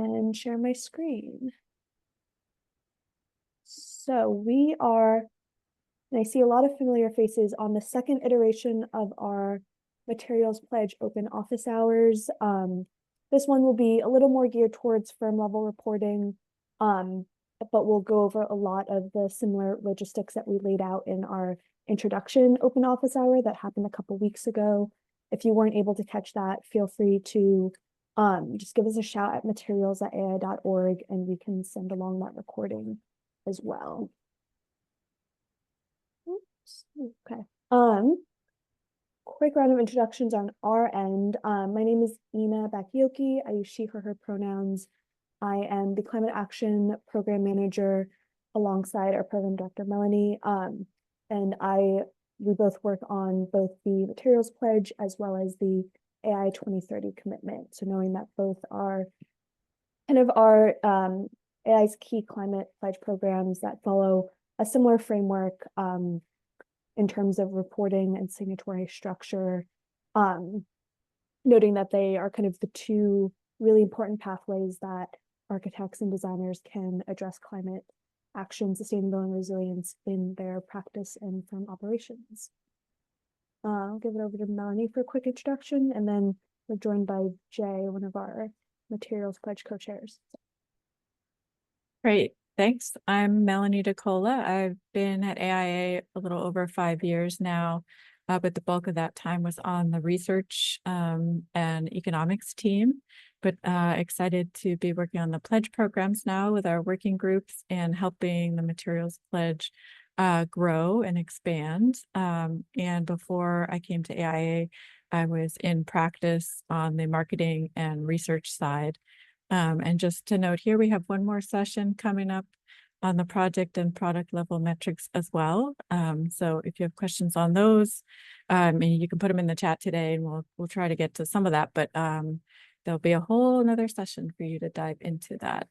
and share my screen. So we are, and I see a lot of familiar faces on the second iteration of our Materials Pledge open office hours. This one will be a little more geared towards firm level reporting, but we'll go over a lot of the similar logistics that we laid out in our introduction open office hour that happened a couple weeks ago. If you weren't able to catch that, feel free to just give us a shout at materials@ai.org and we can send along that recording as well. Oops. Okay. Quick round of introductions on our end. My name is Ina Bakioki. I use she, her pronouns. I am the Climate Action Program Manager alongside our Program Director, Melanie. And we both work on both the Materials Pledge as well as the AI 2030 commitment. So knowing that both are kind of our AI's key climate pledge programs that follow a similar framework in terms of reporting and signatory structure, noting that they are kind of the two really important pathways that architects and designers can address climate action, sustainability, and resilience in their practice and firm operations. I'll give it over to Melanie for a quick introduction, and then we're joined by Jay, one of our Materials Pledge co-chairs. Great, thanks. I'm Melanie DeCola. I've been at AIA a little over 5 years now, but the bulk of that time was on the research and economics team, but excited to be working on the pledge programs now with our working groups and helping the Materials Pledge grow and expand. And before I came to AIA, I was in practice on the marketing and research side. And just to note here, we have one more session coming up on the project and product level metrics as well. So if you have questions on those, and you can put them in the chat today, and we'll try to get to some of that, but there'll be a whole another session for you to dive into that.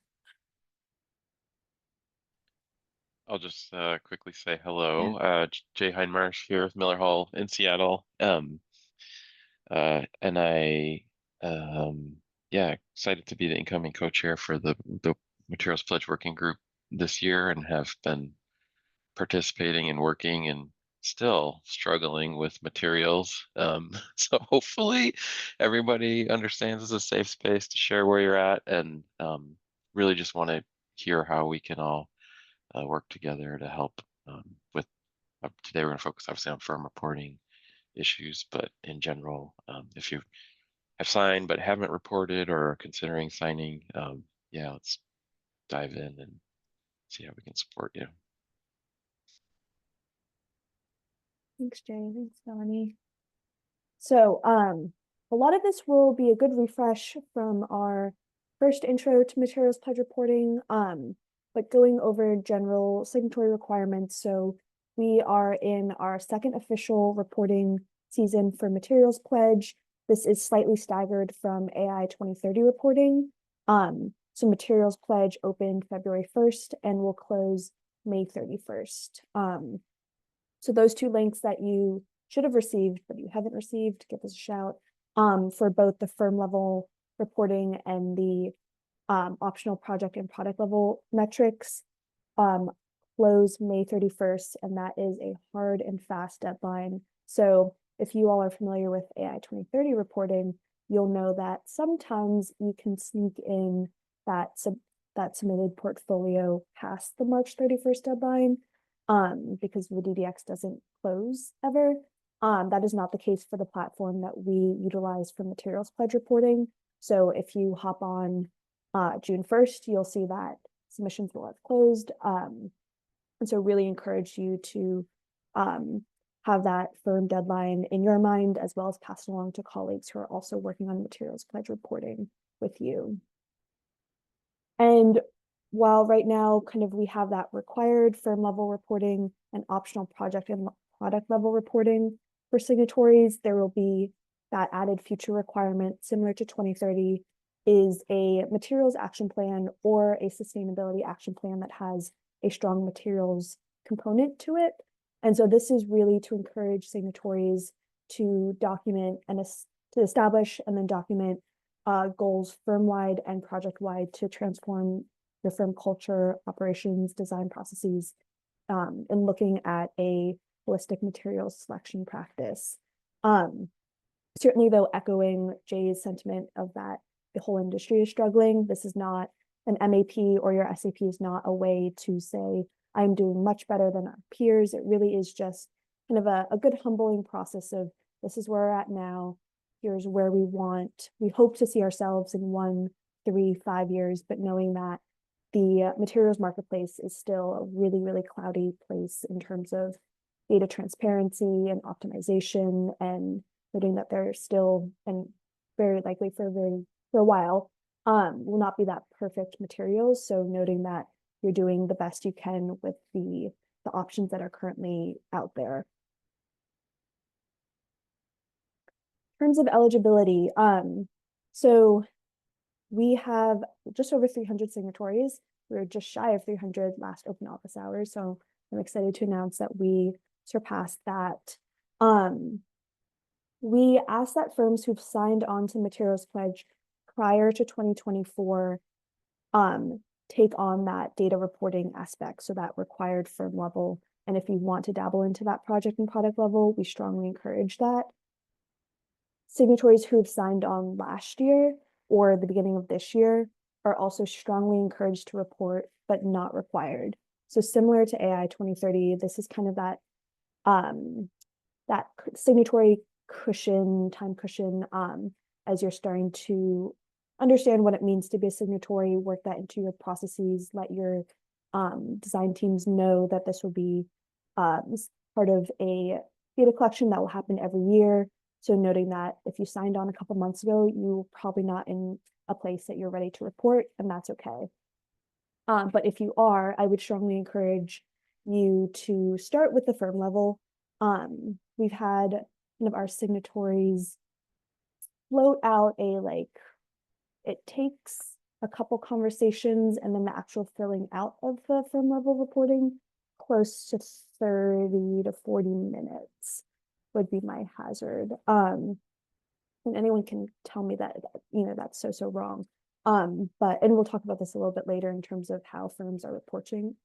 I'll just quickly say hello. Jay Heinmarsh here with Miller Hall in Seattle. And I excited to be the incoming co-chair for the Materials Pledge Working Group this year, and have been participating and working and still struggling with materials. So hopefully everybody understands it's a safe space to share where you're at, and really just want to hear how we can all work together to help with, today we're going to focus obviously on firm reporting issues, but in general, if you have signed but haven't reported or are considering signing, let's dive in and see how we can support you. Thanks, Jay. Thanks, Melanie. So a lot of this will be a good refresh from our first intro to Materials Pledge reporting, but going over general signatory requirements. So we are in our second official reporting season for Materials Pledge. This is slightly staggered from AI 2030 reporting. So Materials Pledge opened February 1st and will close May 31st. So those two links that you should have received, but you haven't received, give us a shout, for both the firm level reporting and the optional project and product level metrics, close May 31st, and that is a hard and fast deadline. So if you all are familiar with AI 2030 reporting, you'll know that sometimes you can sneak in that submitted portfolio past the March 31st deadline, because the DDX doesn't close ever. That is not the case for the platform that we utilize for Materials Pledge reporting. So if you hop on June 1st, you'll see that submissions will have closed. And so really encourage you to have that firm deadline in your mind, as well as pass it along to colleagues who are also working on Materials Pledge reporting with you. And while right now kind of we have that required firm level reporting and optional project and product level reporting for signatories, there will be that added future requirement similar to 2030 is a materials action plan or a sustainability action plan that has a strong materials component to it. And so this is really to encourage signatories to document and to establish and then document goals firm-wide and project-wide to transform your firm culture, operations, design processes, and looking at a holistic materials selection practice. Certainly, though, echoing Jay's sentiment of that the whole industry is struggling, this is not an MAP, or your SAP is not a way to say, I'm doing much better than our peers. It really is just kind of a good humbling process of, this is where we're at now. Here's where we hope to see ourselves in 1, 3, 5 years, but knowing that the materials marketplace is still a really, really cloudy place in terms of data transparency and optimization, and noting that they're still, and very likely for a while, will not be that perfect materials. So noting that you're doing the best you can with the options that are currently out there. In terms of eligibility, so we have just over 300 signatories. We were just shy of 300 last open office hours, so I'm excited to announce that we surpassed that. We asked that firms who've signed on to Materials Pledge prior to 2024 take on that data reporting aspect, so that required firm level. And if you want to dabble into that project and product level, we strongly encourage that. Signatories who have signed on last year or the beginning of this year are also strongly encouraged to report, but not required. So similar to AI 2030, this is kind of that that signatory cushion, time cushion, as you're starting to understand what it means to be a signatory, work that into your processes, let your design teams know that this will be part of a data collection that will happen every year. So noting that if you signed on a couple months ago, you're probably not in a place that you're ready to report, and that's okay. But if you are, I would strongly encourage you to start with the firm level. We've had one of our signatories float out it takes a couple conversations and then the actual filling out of the firm level reporting, close to 30 to 40 minutes would be my hazard. And anyone can tell me that, that's so wrong. And we'll talk about this a little bit later in terms of how firms are approaching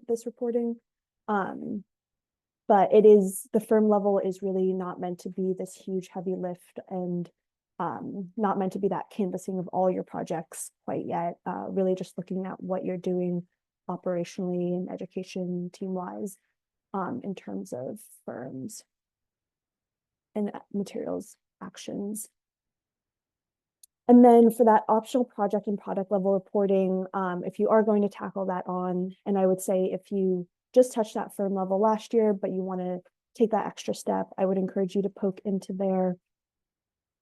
this reporting. But the firm level is really not meant to be this huge heavy lift, and not meant to be that canvassing of all your projects quite yet. Really just looking at what you're doing operationally and education team-wise in terms of firms and materials actions. And then for that optional project and product level reporting, if you are going to tackle that on, and I would say if you just touched that firm level last year, but you want to take that extra step, I would encourage you to poke into there.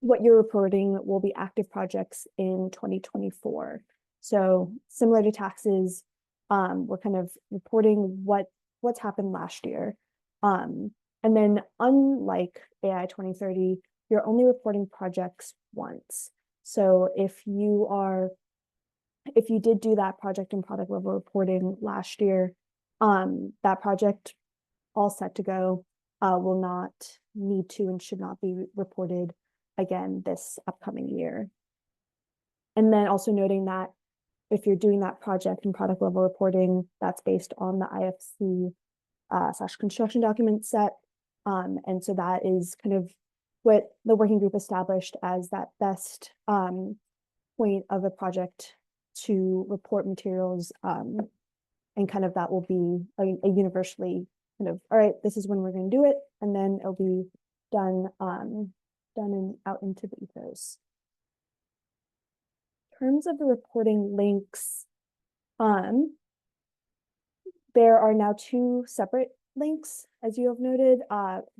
What you're reporting will be active projects in 2024. So similar to taxes, we're kind of reporting what's happened last year. And then unlike AI 2030, you're only reporting projects once. So if you did do that project and product level reporting last year, that project all set to go, will not need to and should not be reported again this upcoming year. And then also noting that if you're doing that project and product level reporting, that's based on the IFC / construction document set. And so that is kind of what the working group established as that best point of a project to report materials, and kind of that will be a universally kind of, all right, this is when we're going to do it, and then it'll be done and out into the ethos. In terms of the reporting links, there are now 2 separate links, as you have noted.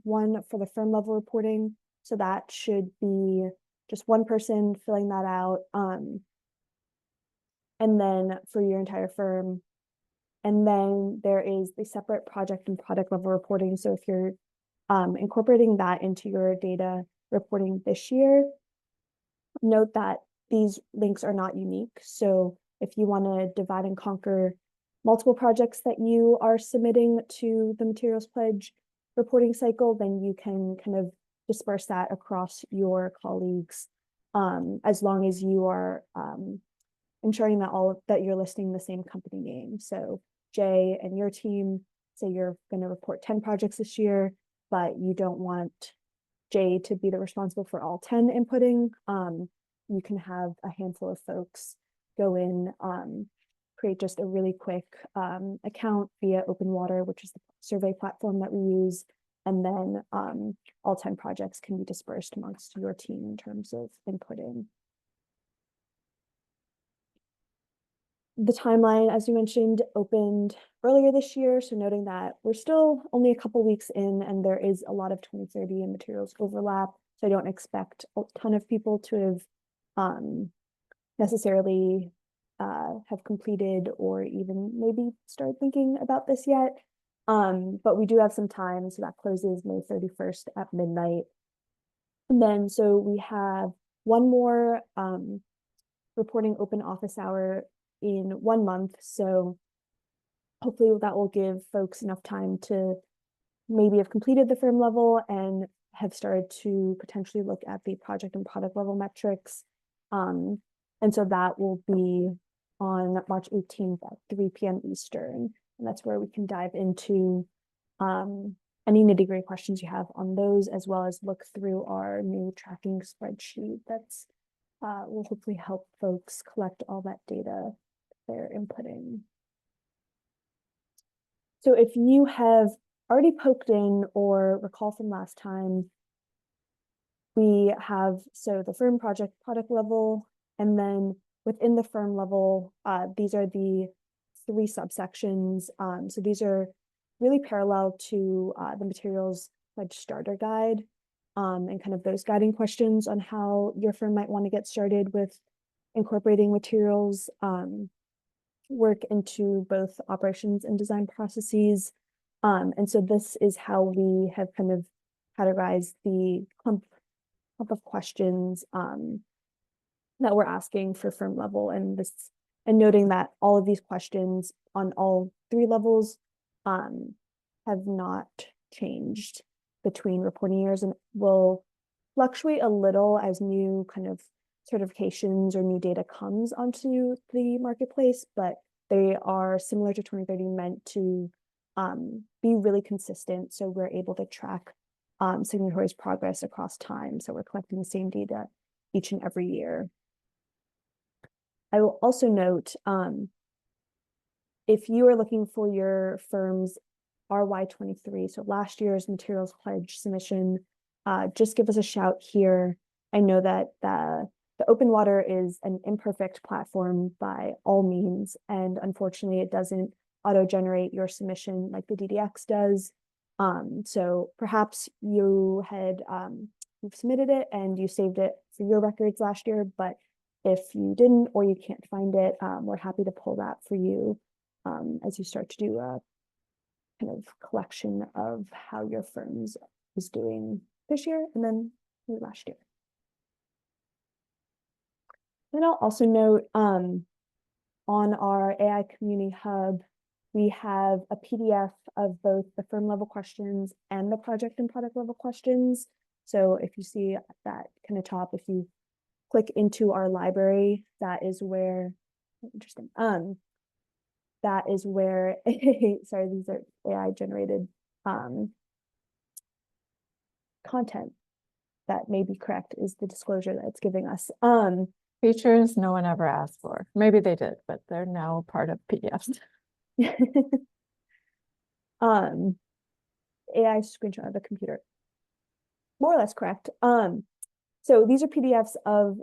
One for the firm level reporting, so that should be just one person filling that out, and then for your entire firm. And then there is the separate project and product level reporting. So if you're incorporating that into your data reporting this year, note that these links are not unique. So if you want to divide and conquer multiple projects that you are submitting to the Materials Pledge reporting cycle, then you can kind of disperse that across your colleagues as long as you are ensuring that you're listing the same company name. So Jay and your team say you're going to report 10 projects this year, but you don't want Jay to be the responsible for all 10 inputting. You can have a handful of folks go in, create just a really quick account via OpenWater, which is the survey platform that we use. And then all 10 projects can be dispersed amongst your team in terms of inputting. The timeline, as you mentioned, opened earlier this year. So noting that we're still only a couple weeks in and there is a lot of 2030 and materials overlap. So I don't expect a ton of people to have necessarily have completed or even maybe started thinking about this yet. But we do have some time. So that closes May 31st at midnight. And then so we have one more reporting open office hour in 1 month. So hopefully that will give folks enough time to maybe have completed the firm level and have started to potentially look at the project and product level metrics. And so that will be on March 18th at 3 p.m. Eastern. And that's where we can dive into any nitty-gritty questions you have on those, as well as look through our new tracking spreadsheet that's will hopefully help folks collect all that data they're inputting. So if you have already poked in or recall from last time, we have the firm project product level, and then within the firm level, these are the 3 subsections. So these are really parallel to the materials pledge starter guide, and kind of those guiding questions on how your firm might want to get started with incorporating materials work into both operations and design processes. And so this is how we have kind of categorized the clump of questions that we're asking for firm level, and noting that all of these questions on all 3 levels have not changed between reporting years and will fluctuate a little as new kind of certifications or new data comes onto the marketplace, but they are similar to 2030, meant to be really consistent. So we're able to track signatories' progress across time. So we're collecting the same data each and every year. I will also note, if you are looking for your firm's RY23, so last year's materials pledge submission, just give us a shout here. I know that the OpenWater is an imperfect platform by all means, and unfortunately it doesn't auto-generate your submission like the DDX does. So perhaps you had you've submitted it and you saved it for your records last year, but if you didn't or you can't find it, we're happy to pull that for you as you start to do a kind of collection of how your firm's is doing this year and then last year. And I'll also note on our AI Community Hub, we have a PDF of both the firm level questions and the project and product level questions. So if you see that kind of top, if you click into our library, that is where, interesting, that is where, sorry, these are AI generated content that may be correct is the disclosure that it's giving us. Features no one ever asked for. Maybe they did, but they're now part of PDFs. AI screenshot of the computer. More or less correct. So these are PDFs of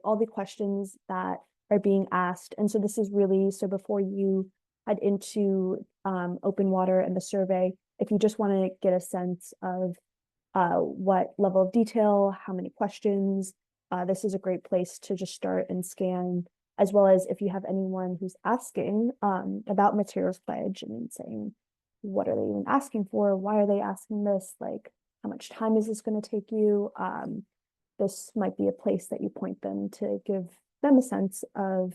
all the questions that are being asked. And so this is really, so before you head into OpenWater and the survey, if you just want to get a sense of what level of detail, how many questions, this is a great place to just start and scan, as well as if you have anyone who's asking about materials pledge and saying, what are they even asking for? Why are they asking this? Like, how much time is this going to take you? This might be a place that you point them to give them a sense of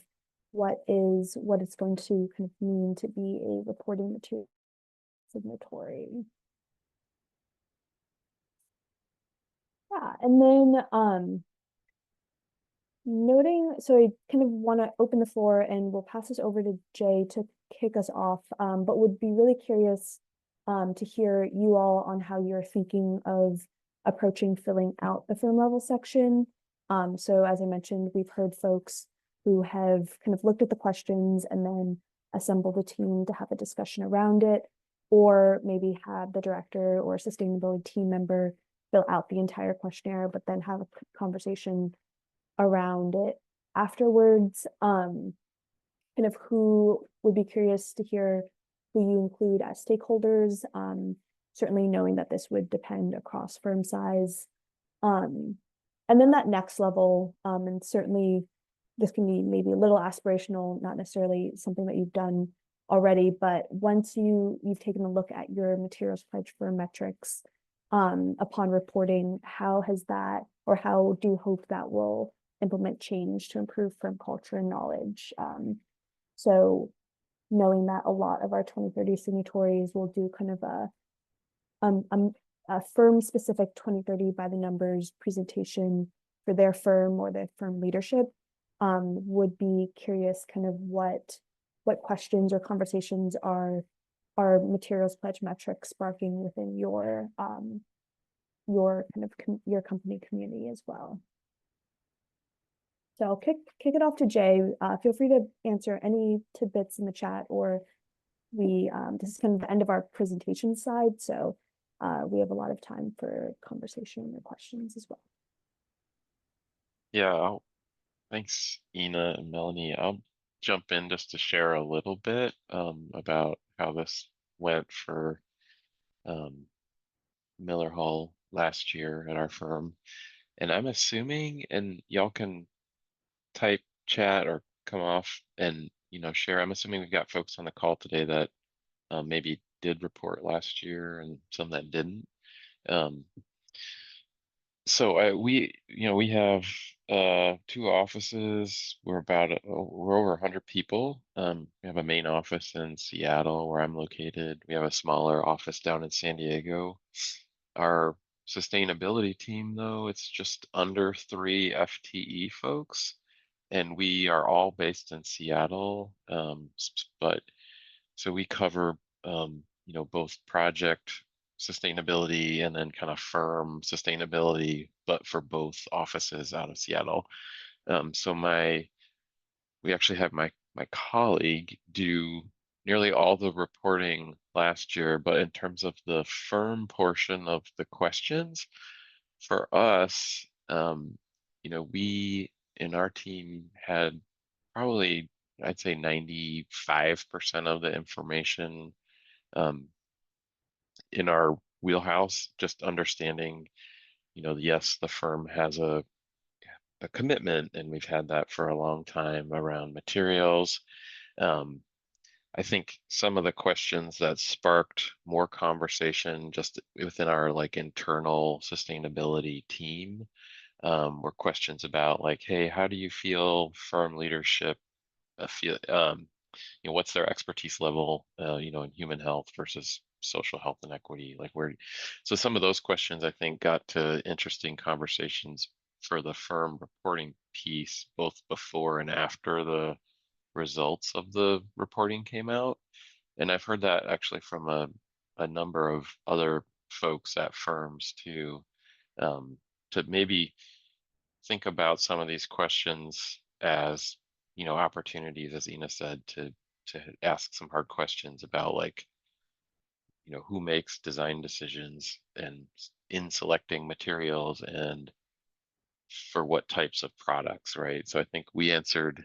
what it's going to kind of mean to be a reporting material signatory. Yeah, and then noting, so I kind of want to open the floor and we'll pass this over to Jay to kick us off, but would be really curious to hear you all on how you're thinking of approaching filling out the firm level section. So as I mentioned, we've heard folks who have kind of looked at the questions and then assembled a team to have a discussion around it, or maybe have the director or sustainability team member fill out the entire questionnaire, but then have a conversation around it afterwards. Kind of who would be curious to hear who you include as stakeholders, certainly knowing that this would depend across firm size. And then that next level, and certainly this can be maybe a little aspirational, not necessarily something that you've done already, but once you've taken a look at your materials pledge for metrics, upon reporting, how has that, or how do you hope that will implement change to improve firm culture and knowledge? So knowing that a lot of our 2030 signatories will do kind of a firm specific 2030 by the numbers presentation for their firm or their firm leadership, would be curious kind of what questions or conversations are materials pledge metrics sparking within your kind of your company community as well. So I'll kick it off to Jay. Feel free to answer any tidbits in the chat, or this is kind of the end of our presentation side, so we have a lot of time for conversation and questions as well. Yeah, thanks, Ina and Melanie. I'll jump in just to share a little bit about how this went for Miller Hall last year at our firm. And I'm assuming, and y'all can type chat or come off and share. I'm assuming we've got folks on the call today that maybe did report last year and some that didn't. So we have two offices. We're over 100 people. We have a main office in Seattle where I'm located. We have a smaller office down in San Diego. Our sustainability team, though, it's just under 3 FTE folks, and we are all based in Seattle. But so we cover both project sustainability and then kind of firm sustainability, but for both offices out of Seattle. So we actually have my colleague do nearly all the reporting last year, but in terms of the firm portion of the questions, for us, we in our team had probably, I'd say 95% of the information in our wheelhouse, just understanding, yes, the firm has a commitment, and we've had that for a long time around materials. I think some of the questions that sparked more conversation just within our internal sustainability team were questions about hey, how do you feel firm leadership feel what's their expertise level in human health versus social health and equity, so some of those questions I think got to interesting conversations for the firm reporting piece, both before and after the results of the reporting came out. And I've heard that actually from a number of other folks at firms too, to maybe think about some of these questions as opportunities, as Ina said, to ask some hard questions about who makes design decisions and in selecting materials and for what types of products, right? So I think we answered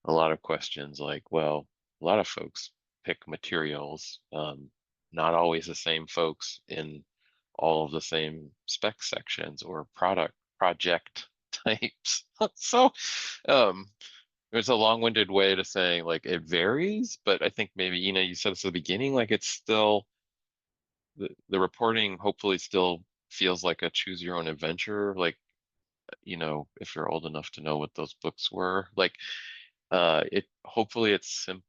a lot of questions well, a lot of folks pick materials, not always the same folks in all of the same spec sections or project types. So there's a long-winded way to saying it varies, but I think maybe you said this at the beginning, it's still the reporting hopefully still feels like a choose your own adventure, if you're old enough to know what those books were. It hopefully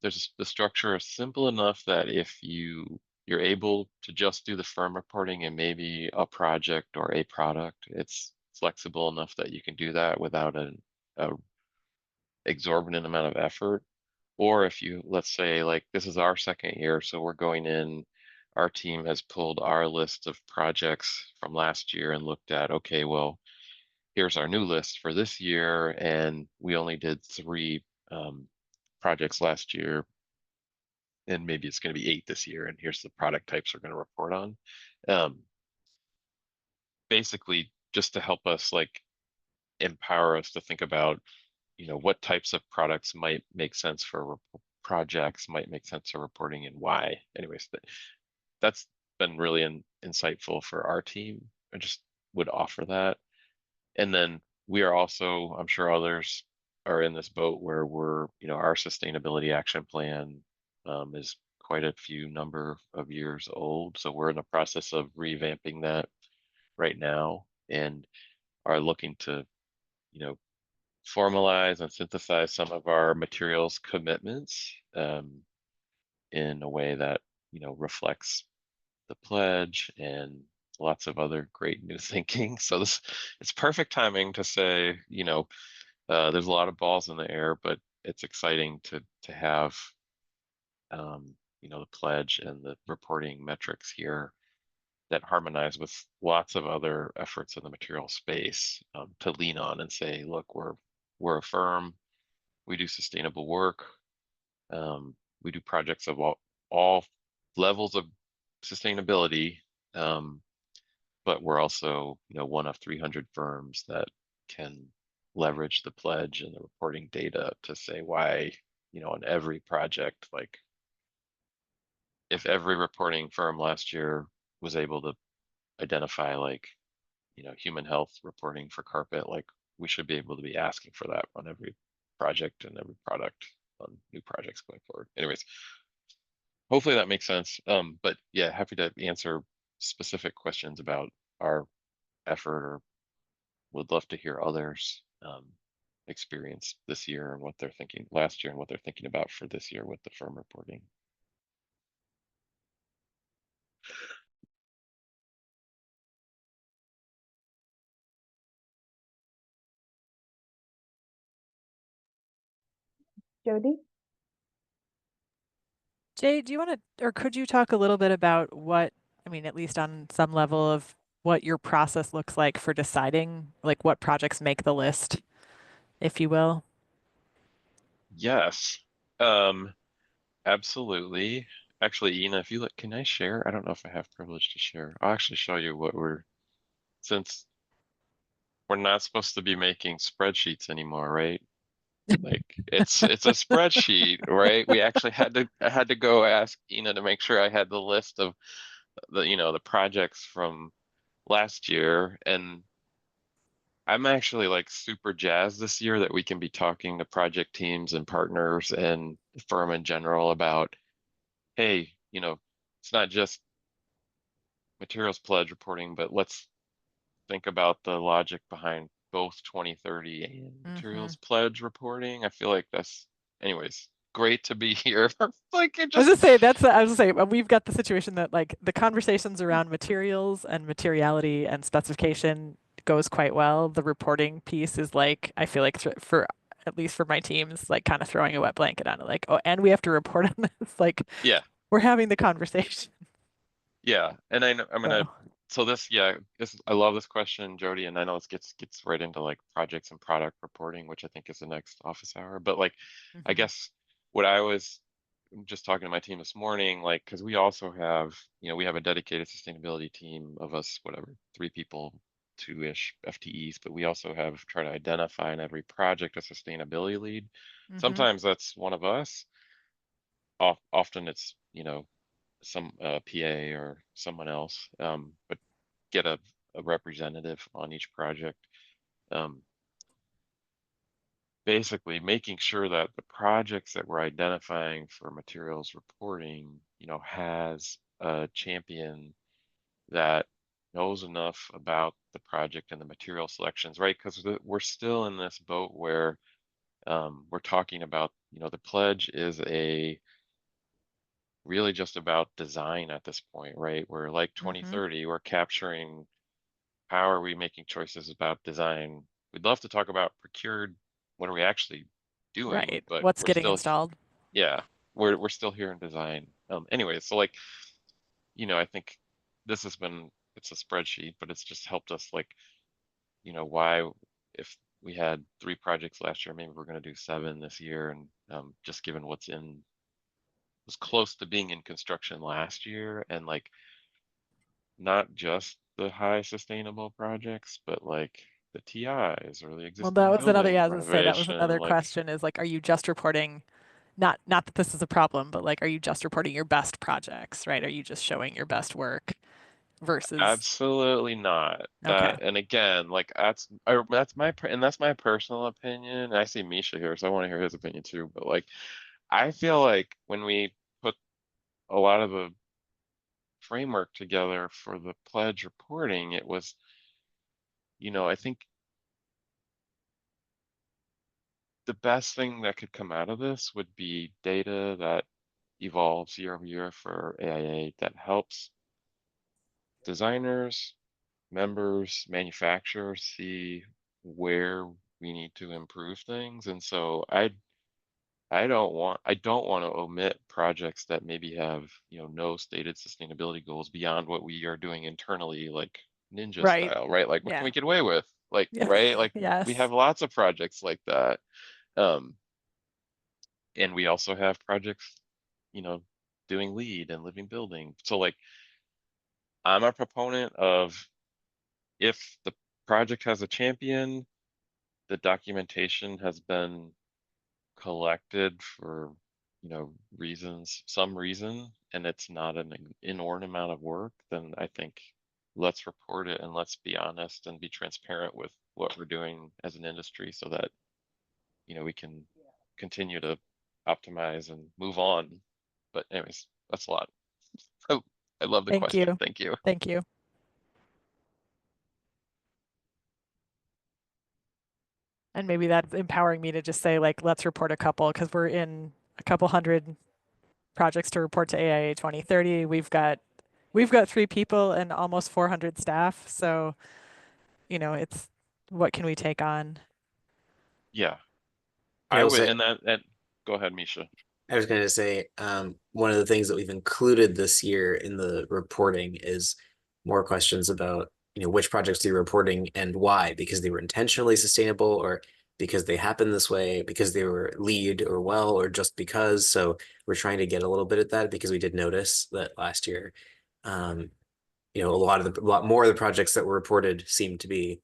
the structure is simple enough that if you're able to just do the firm reporting and maybe a project or a product, it's flexible enough that you can do that without a exorbitant amount of effort. Or if you, let's say, like this is our second year, so we're going in, our team has pulled our list of projects from last year and looked at, okay, well, here's our new list for this year, and we only did 3 projects last year, and maybe it's going to be 8 this year, and here's the product types we're going to report on. Basically, just to help us like empower us to think about, what types of products might make sense for projects, might make sense for reporting, and why. Anyways, that's been really insightful for our team. I just would offer that. And then we are also, I'm sure others are in this boat where our sustainability action plan is quite a few number of years old. So we're in the process of revamping that right now and are looking to, formalize and synthesize some of our materials commitments in a way that, reflects the pledge and lots of other great new thinking. So it's perfect timing to say, there's a lot of balls in the air, but it's exciting to have, the pledge and the reporting metrics here that harmonize with lots of other efforts in the material space to lean on and say, look, we're a firm, we do sustainable work, we do projects of all levels of sustainability, but we're also, one of 300 firms that can leverage the pledge and the reporting data to say why, on every project, like if every reporting firm last year was able to identify like, human health reporting for carpet, like we should be able to be asking for that on every project and every product on new projects going forward. Anyways, hopefully that makes sense. But yeah, happy to answer specific questions about our effort, or would love to hear others experience this year and what they're thinking last year and what they're thinking about for this year with the firm reporting. Jody? Jay, do you want to, or could you talk a little bit about what, I mean, at least on some level of what your process looks like for deciding, like what projects make the list, if you will? Yes, absolutely. Actually, Ina, if you look, can I share? I don't know if I have privilege to share. I'll actually show you what since we're not supposed to be making spreadsheets anymore, right? Like it's a spreadsheet, right? We actually I had to go ask Ina to make sure I had the list of the projects from last year, and I'm actually like super jazzed this year that we can be talking to project teams and partners and the firm in general about, hey, it's not just materials pledge reporting, but let's think about the logic behind both 2030 and Mm-hmm. materials pledge reporting. I feel like anyways, great to be here. Like it I was just, just say that's I was just say we've got the situation that like the conversations around materials and materiality and specification goes quite well. The reporting piece is like I feel like for at least for my teams like kind of throwing a wet blanket on it like oh and we have to report on this like yeah, we're having the conversation. yeah. And I know I'm gonna, So so I love this question, Jody, and I know it gets right into like projects and product reporting, which I think is the next office hour. But like, I mhm. guess what I was just talking to my team this morning, like, because we also have, we have a dedicated sustainability team of us, whatever, 3 people, 2-ish FTEs, but we also have try to identify in every project a sustainability lead. Mhm. Sometimes that's one of us. Often it's, some PA or someone else, but get a representative on each project. Um, Basically making sure that the projects that we're identifying for materials reporting, has a champion that knows enough about the project and the material selections, right? Because we're still in this boat where we're talking about, the pledge is really just about design at this point, right? We're like Mhm. 2030, we're capturing how are we making choices about design. We'd love to talk about procured what are we actually doing? Right. But What's we're getting still, installed? yeah, we're still here in design. Anyway, so like, I think this has been, it's a spreadsheet, but it's just helped us like, why, if we had 3 projects last year, maybe we're going to do 7 this year. And just given was close to being in construction last year, and like not just the high sustainable projects, but like the TIs or the Well, that existing was another, building yeah, I was gonna say that was renovation, another like question is like, are you just reporting, not that this is a problem, but like, are you just reporting your best projects, right? Are you just showing your best work versus, absolutely not. okay, That, and again, like that's my personal opinion. I see Misha here, so I want to hear his opinion too. But like, I feel like when we put a lot of the framework together for the pledge reporting, it was, I think the best thing that could come out of this would be data that evolves year over year for AIA that helps designers, members, manufacturers see where we need to improve things. And so I don't want to omit projects that maybe have, no stated sustainability goals beyond what we are doing internally, like ninja right? style, right? Like what can Yeah. we get away with? Like, Yeah. right? Like we Yes. have lots of projects like that. Um, and we also have projects, you know, doing lead and living building. So like I'm a proponent of, if the project has a champion, the documentation has been collected for, reasons, some reason, and it's not an inordinate amount of work, then I think let's report it and let's be honest and be transparent with what we're doing as an industry so that, we can continue to optimize and move on. But anyways, that's a lot. Oh, I love the Thank question. you. Thank you. Thank you. And maybe that's empowering me to just say like, let's report a couple because we're in a couple hundred projects to report to AIA 2030. We've got 3 people and almost 400 staff. So, it's what can we take on? Yeah, I I will would, say, and go ahead, Misha. I was going to say, one of the things that we've included this year in the reporting is more questions about, which projects you're reporting and why, because they were intentionally sustainable or because they happened this way, because they were lead or well, or just because. So we're trying to get a little bit at that because we did notice that last year, a lot more of the projects that were reported seemed to be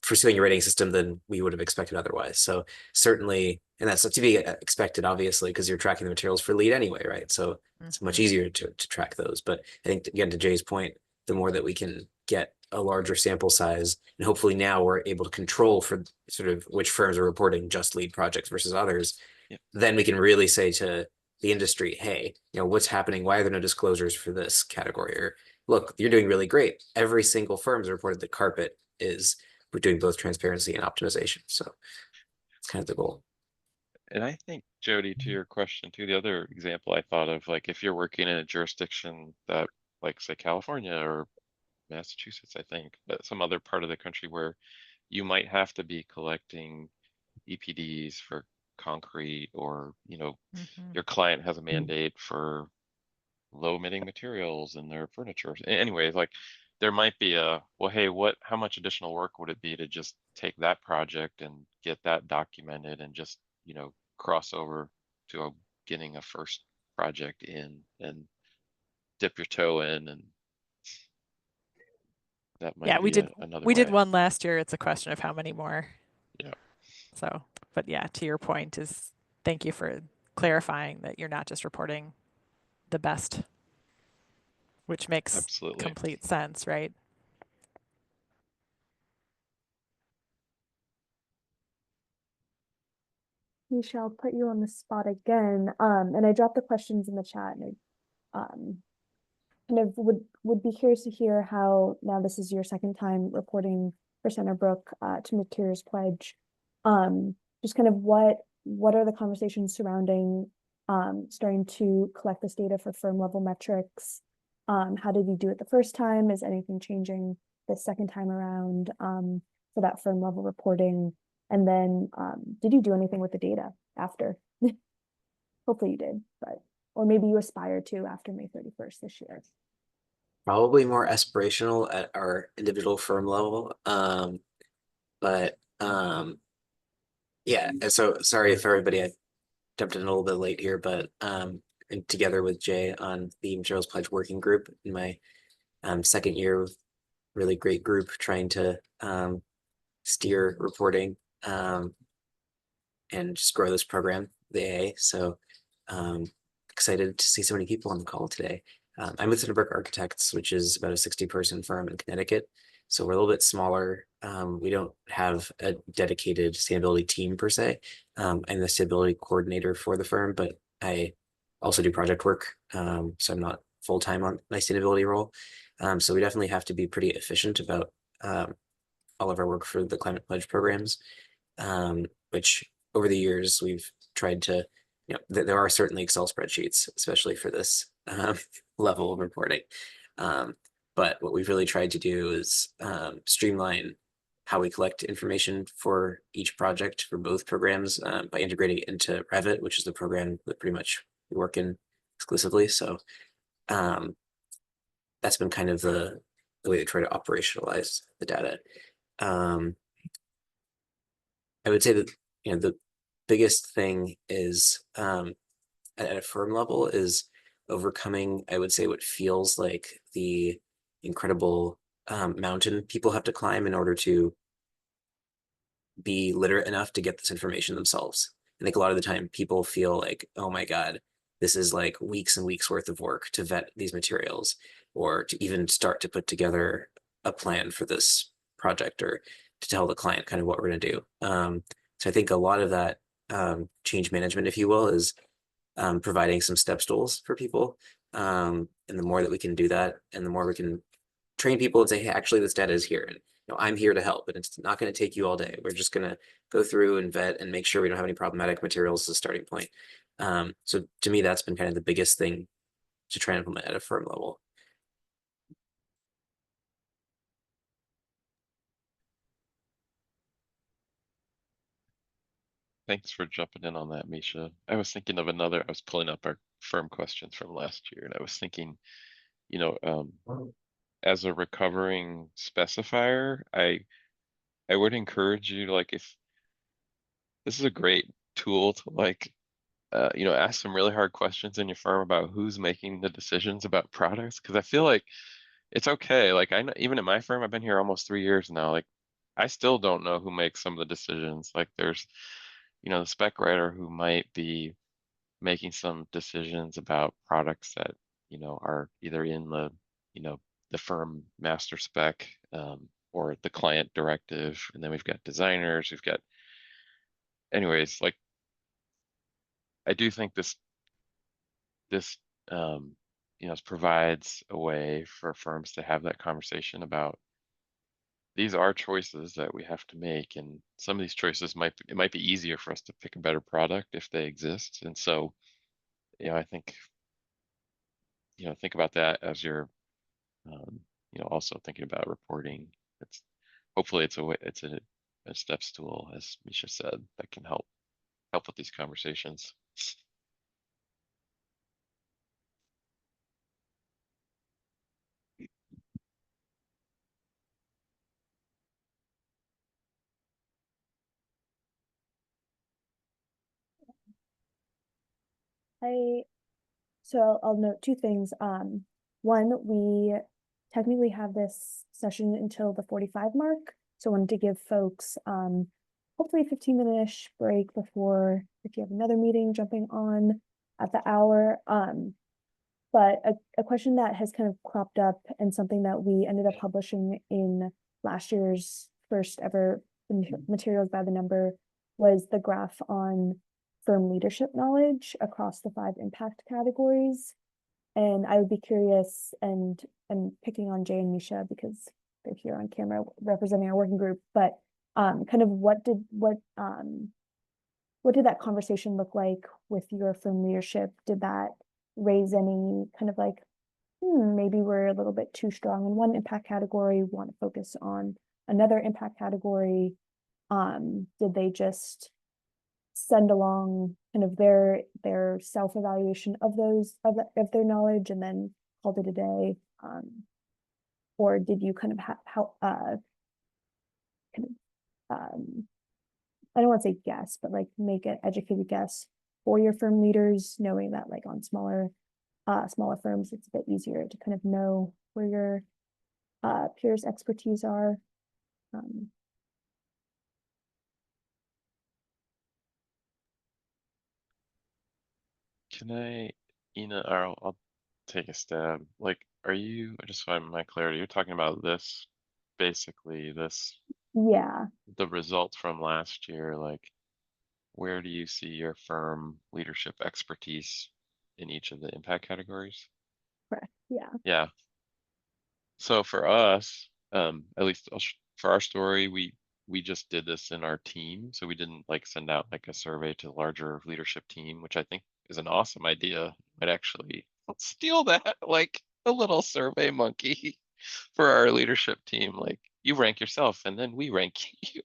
pursuing a rating system than we would have expected otherwise. So certainly, and that's to be expected, obviously, because you're tracking the materials for lead anyway, right? So it's much easier to track those. But I think, again, to Jay's point, the more that we can get a larger sample size, and hopefully now we're able to control for sort of which firms are reporting just lead projects versus others, Yeah. then we can really say to the industry, hey, what's happening? Why are there no disclosures for this category? Or look, you're doing really great. Every single firm has reported that carpet is, we're doing both transparency and optimization. So it's kind of the goal. And I think, Jody, to your question too, the other example I thought of, like if you're working in a jurisdiction that, like say California or Massachusetts, I think, but some other part of the country where you might have to be collecting EPDs for concrete, or, your client has a mandate for low emitting materials in their furniture. Anyways, like there might be well, hey, how much additional work would it be to just take that project and get that documented and just, cross over to getting a first project in and dip your toe in, and that Yeah, might be another we did way. one last year. It's a question of how many more. Yeah, So, but yeah, to your point is thank you for clarifying that you're not just reporting the best, which makes absolutely. complete sense, right? We shall put you on the spot again. And I dropped the questions in the chat, and kind of would be curious to hear how, now this is your second time reporting for Centerbrook to Materials Pledge. Just kind of what are the conversations surrounding starting to collect this data for firm level metrics? How did you do it the first time? Is anything changing the second time around for that firm level reporting? And then, did you do anything with the data after? Hopefully you did, but, or maybe you aspire to after May 31st this year. Probably more aspirational at our individual firm level. But yeah, and so sorry if everybody, I jumped in a little bit late here, but and together with Jay on the Materials Pledge Working Group in my second year with really great group trying to steer reporting and just grow this program, the AA. So excited to see so many people on the call today. I'm with Cinderbrook Architects, which is about a 60-person firm in Connecticut. So we're a little bit smaller. We don't have a dedicated sustainability team per se. I'm the sustainability coordinator for the firm, but I also do project work. So I'm not full-time on my sustainability role. So we definitely have to be pretty efficient about all of our work for the Climate Pledge programs, which over the years we've tried to, there are certainly Excel spreadsheets, especially for this level of reporting. But what we've really tried to do is streamline how we collect information for each project for both programs by integrating it into Revit, which is the program that pretty much we work in exclusively. So that's been kind of the way they try to operationalize the data. I would say that the biggest thing is at a firm level is overcoming, I would say, what feels like the incredible mountain people have to climb in order to be literate enough to get this information themselves. I think a lot of the time people feel like, oh my God, this is like weeks and weeks worth of work to vet these materials or to even start to put together a plan for this project or to tell the client kind of what we're going to do. So I think a lot of that change management, if you will, is providing some step stools for people. And the more that we can do that, and the more we can train people and say, hey, actually, this data is here, and I'm here to help, and it's not going to take you all day. We're just going to go through and vet and make sure we don't have any problematic materials as a starting point. So to me, that's been kind of the biggest thing to try and implement at a firm level. Thanks for jumping in on that, Misha. I was thinking of another, I was pulling up our firm questions from last year, and I was thinking, as a recovering specifier, I would encourage you to, like, if this is a great tool to, like, ask some really hard questions in your firm about who's making the decisions about products. Because I feel like it's okay. Like, I know, even in my firm, I've been here almost 3 years now. Like, I still don't know who makes some of the decisions. Like, there's, the spec writer who might be making some decisions about products that, are either in the, the firm master spec, or the client directive. And then we've got designers, anyways, like, I do think this provides a way for firms to have that conversation about these are choices that we have to make, and some of these choices it might be easier for us to pick a better product if they exist. And so, I think, think about that as you're, also thinking about reporting. Hopefully it's a steps tool, as Misha said, that can help with these conversations. So I'll note two things. One, we technically have this session until the 45 mark. So I wanted to give folks hopefully a 15-minute-ish break before, if you have another meeting jumping on at the hour. But a question that has kind of cropped up and something that we ended up publishing in last year's first ever materials by the number was the graph on firm leadership knowledge across the 5 impact categories. And I would be curious, and picking on Jay and Misha because they're here on camera representing our working group, but kind of what did that conversation look like with your firm leadership? Did that raise any kind of like, maybe we're a little bit too strong in one impact category, want to focus on another impact category? Did they just send along kind of their self-evaluation of those of their knowledge and then called it a day? Or did you kind of I don't want to say guess, but like make an educated guess for your firm leaders, knowing that like on smaller firms, it's a bit easier to kind of know where your peers' expertise are. Can I, or I'll take a stab. Like, are you, just so I have my clarity, you're talking about this, basically this, Yeah, the results from last year, like, where do you see your firm leadership expertise in each of the impact categories? correct. Yeah. Yeah. So for us, at least for our story, we just did this in our team. So we didn't like send out like a survey to the larger leadership team, which I think is an awesome idea. Might actually steal that like a little survey monkey for our leadership team. Like you rank yourself and then we rank you.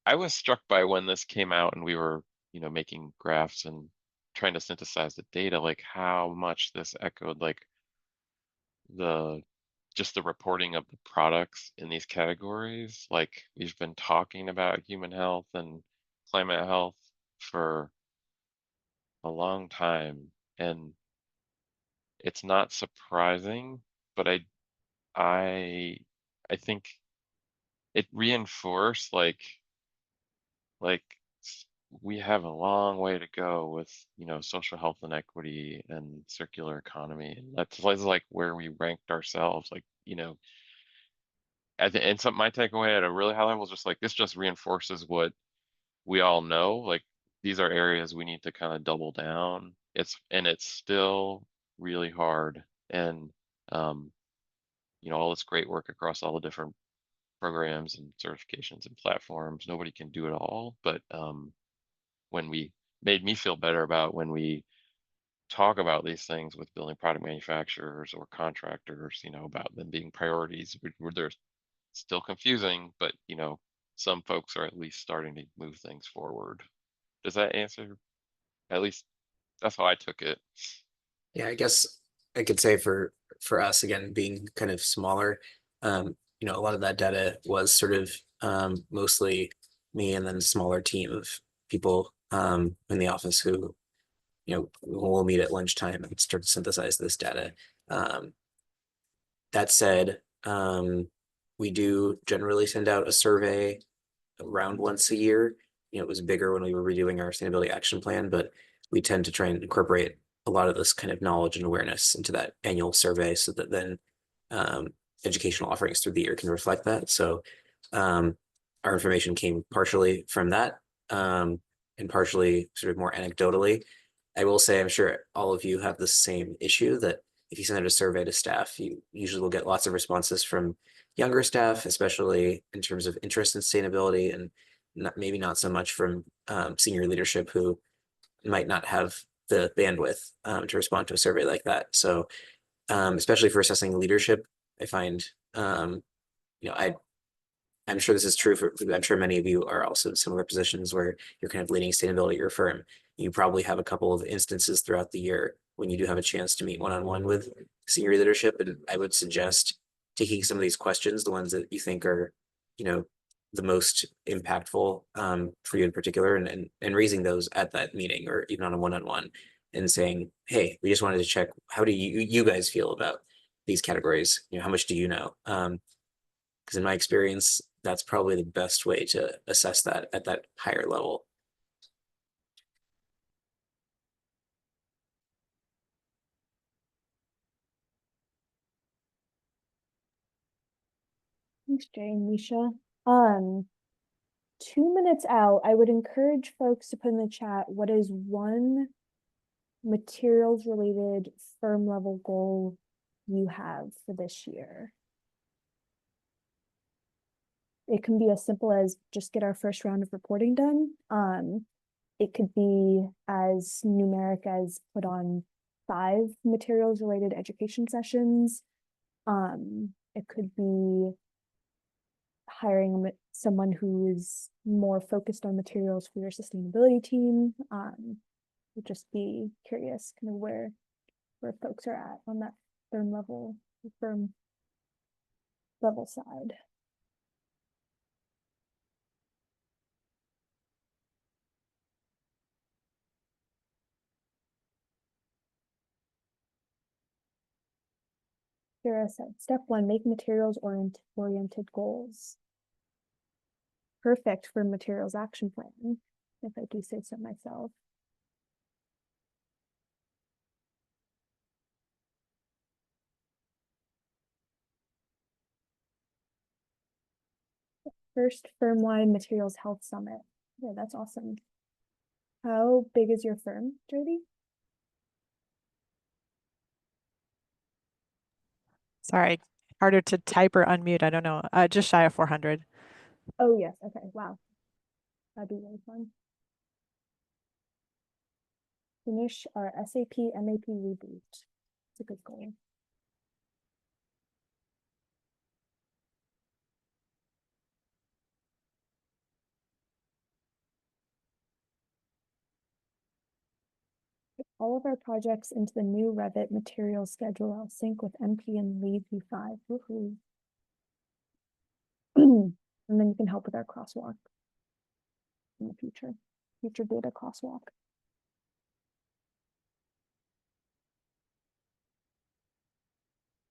I was struck by when this came out and we were, making graphs and trying to synthesize the data, like how much this echoed like the just the reporting of the products in these categories. Like we've been talking about human health and climate health for a long time, and it's not surprising, but I I think it reinforced like we have a long way to go with social health and equity and circular economy, and that's like where we ranked ourselves, like and so my takeaway at a really high level is just like this just reinforces what we all know. Like these are areas we need to kind of double down. It's still really hard, and um, all this great work across all the different programs and certifications and platforms. Nobody can do it all, but when we made me feel better about when we talk about these things with building product manufacturers or contractors, about them being priorities, where they're still confusing, but some folks are at least starting to move things forward. Does that answer? At least that's how I took it. Yeah, I guess I could say for us, again, being kind of smaller, a lot of that data was sort of mostly me and then a smaller team of people in the office who, will meet at lunchtime and start to synthesize this data. That said, we do generally send out a survey around once a year. It was bigger when we were redoing our sustainability action plan, but we tend to try and incorporate a lot of this kind of knowledge and awareness into that annual survey so that then educational offerings through the year can reflect that. So our information came partially from that and partially sort of more anecdotally. I will say, I'm sure all of you have the same issue that if you send out a survey to staff, you usually will get lots of responses from younger staff, especially in terms of interest in sustainability, and maybe not so much from senior leadership who might not have the bandwidth to respond to a survey like that. So especially for assessing leadership, I find, I'm sure this is true I'm sure many of you are also in similar positions where you're kind of leading sustainability at your firm. You probably have a couple of instances throughout the year when you do have a chance to meet one-on-one with senior leadership. And I would suggest taking some of these questions, the ones that you think are, the most impactful for you in particular, and raising those at that meeting or even on a one-on-one and saying, hey, we just wanted to check, how do you guys feel about these categories? How much do you know? Because in my experience, that's probably the best way to assess that at that higher level. Thanks, Jay and Misha. 2 minutes out, I would encourage folks to put in the chat what is one materials related firm level goal you have for this year. It can be as simple as just get our first round of reporting done. It could be as numeric as put on 5 materials related education sessions. It could be hiring someone who is more focused on materials for your sustainability team. Would just be curious kind of where folks are at on that firm level side. Sarah said, step 1, make materials oriented goals. Perfect for materials action plan, if I do say so myself. First firm-wide materials health summit. Yeah, that's awesome. How big is your firm, Jody? Sorry, harder to type or unmute. I don't know. Just shy of 400. Oh yes, okay, wow. That'd be really fun. Finish our SAP MAP reboot. It's a good goal. All of our projects into the new Revit material schedule. I'll sync with MP and leave V5. Woohoo. And then you can help with our crosswalk in the future data crosswalk.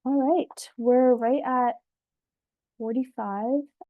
All right, we're right at 45.